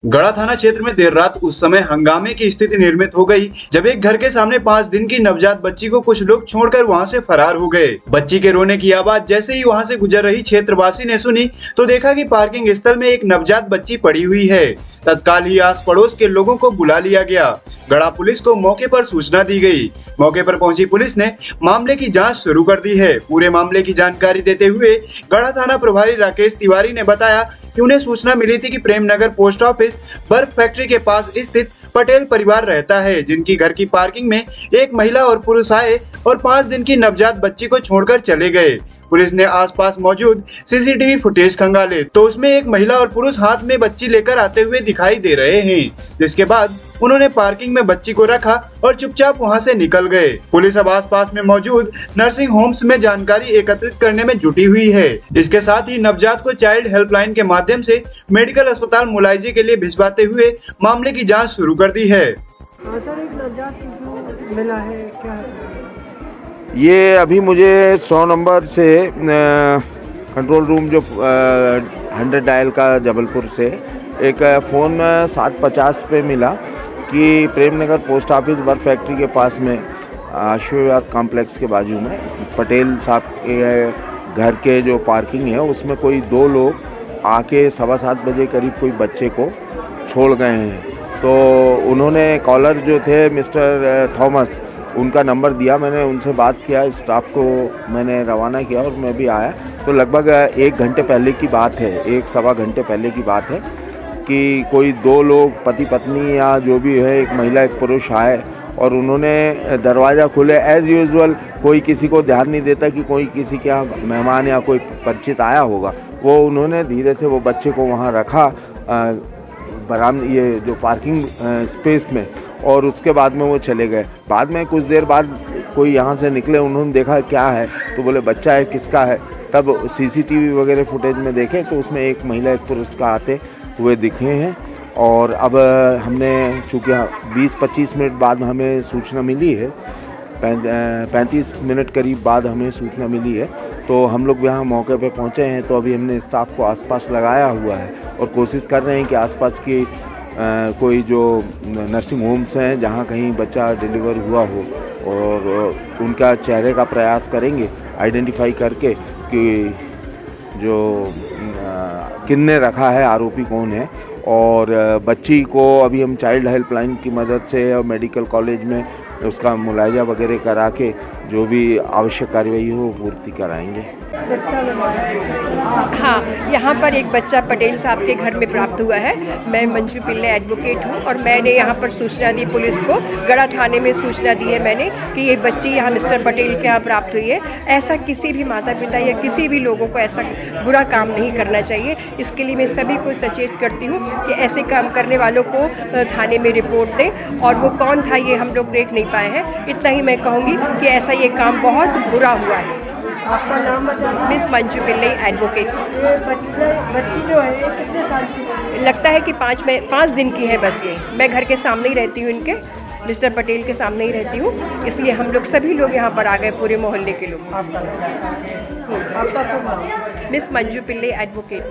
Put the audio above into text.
गढ़ा थाना क्षेत्र में देर रात उस समय हंगामे की स्थिति निर्मित हो गई जब एक घर के सामने 5 दिन की नवजात बच्ची को कुछ लोग छोड़कर वहां से फरार हो गए। बच्ची के रोने की आवाज जैसे ही वहां से गुजर रही क्षेत्रवासी ने सुनी तो देखा कि पार्किंग स्थल में एक नवजात बच्ची पड़ी हुई है। तत्काल ही आस पड़ोस के लोगों को बुला लिया गया। गढ़ा पुलिस को मौके पर सूचना दी गई। मौके पर पहुंची पुलिस ने मामले की जांच शुरू कर दी है। पूरे मामले की जानकारी देते हुए गढ़ा थाना प्रभारी राकेश तिवारी ने बताया कि उन्हें सूचना मिली थी कि प्रेमनगर पोस्ट ऑफिस बर्फ फैक्ट्री के पास स्थित पटेल परिवार रहता है, जिनकी घर की पार्किंग में एक महिला और पुरुष आए और 5 दिन की नवजात बच्ची को छोड़कर चले गए। पुलिस ने आसपास मौजूद सीसीटीवी फुटेज खंगाले तो उसमें एक महिला और पुरुष हाथ में बच्ची लेकर आते हुए दिखाई दे रहे हैं, जिसके बाद उन्होंने पार्किंग में बच्ची को रखा और चुपचाप वहां से निकल गए। पुलिस अब आसपास में मौजूद नर्सिंग होम्स में जानकारी एकत्रित करने में जुटी हुई है। इसके साथ ही नवजात को चाइल्ड हेल्पलाइन के माध्यम से मेडिकल अस्पताल मुलायजे के लिए भिजवाते हुए मामले की जाँच शुरू कर दी है। सर, एक नवजात शिशु मिला है, क्या है? ये अभी मुझे 100 नंबर से कंट्रोल रूम जो 100 डायल का जबलपुर से एक फ़ोन 750 पे मिला कि प्रेमनगर पोस्ट ऑफिस बर्फ फैक्ट्री के पास में आशीर्वाद कॉम्प्लेक्स के बाजू में पटेल साहब के घर के जो पार्किंग है उसमें कोई 2 लोग आके 7:15 बजे करीब कोई बच्चे को छोड़ गए हैं। तो उन्होंने कॉलर जो थे मिस्टर थॉमस, उनका नंबर दिया। मैंने उनसे बात किया, स्टाफ को मैंने रवाना किया और मैं भी आया। तो लगभग 1 घंटे पहले की बात है, 1 सवा घंटे पहले की बात है कि कोई 2 लोग पति पत्नी या जो भी है, एक महिला एक पुरुष आए और उन्होंने दरवाज़ा खोले। एज़ यूजुअल कोई किसी को ध्यान नहीं देता कि कोई किसी के यहाँ मेहमान या कोई परिचित आया होगा। वो उन्होंने धीरे से वो बच्चे को वहाँ रखा ये जो पार्किंग स्पेस में, और उसके बाद में वो चले गए। बाद में कुछ देर बाद कोई यहाँ से निकले, उन्होंने देखा क्या है, तो बोले बच्चा है, किसका है। तब सीसीटीवी वगैरह फुटेज में देखे तो उसमें एक महिला एक पुरुष का आते हुए दिखे हैं। और अब हमने चूँकि 20-25 मिनट बाद हमें सूचना मिली है, 35 मिनट करीब बाद हमें सूचना मिली है, तो हम लोग यहाँ मौके पे पहुँचे हैं। तो अभी हमने स्टाफ को आसपास लगाया हुआ है और कोशिश कर रहे हैं कि आसपास की कोई जो नर्सिंग होम्स हैं जहाँ कहीं बच्चा डिलीवर हुआ हो, और उनका चेहरे का प्रयास करेंगे आइडेंटिफाई करके कि जो किसने रखा है, आरोपी कौन है। और बच्ची को अभी हम चाइल्ड हेल्पलाइन की मदद से और मेडिकल कॉलेज में उसका मुलायजा वगैरह करा के जो भी आवश्यक कार्यवाही हो पूर्ति कराएंगे। हाँ, यहाँ पर एक बच्चा पटेल साहब के घर में प्राप्त हुआ है। मैं मंजू पिल्ले एडवोकेट हूँ और मैंने यहाँ पर सूचना दी पुलिस को। गढ़ा थाने में सूचना दी है मैंने कि ये बच्ची यहाँ मिस्टर पटेल के यहाँ प्राप्त हुई है। ऐसा किसी भी माता पिता या किसी भी लोगों को ऐसा बुरा काम नहीं करना चाहिए। इसके लिए मैं सभी को सचेत करती हूँ कि ऐसे काम करने वालों को थाने में रिपोर्ट दें, और वो कौन था ये हम लोग देख नहीं पाए हैं। इतना ही मैं कहूँगी कि ऐसा ये काम बहुत बुरा हुआ है। आपका नाम बताइए। मिस मंजू पिल्ले एडवोकेट। ये बच्ची जो है ये कितने साल की है? लगता है कि 5 दिन की है बस ये। मैं घर के सामने ही रहती हूँ, इनके मिस्टर पटेल के सामने ही रहती हूँ, इसलिए हम लोग सभी लोग यहाँ पर आ गए, पूरे मोहल्ले के लोग। आपका मिस मंजू पिल्ले एडवोकेट।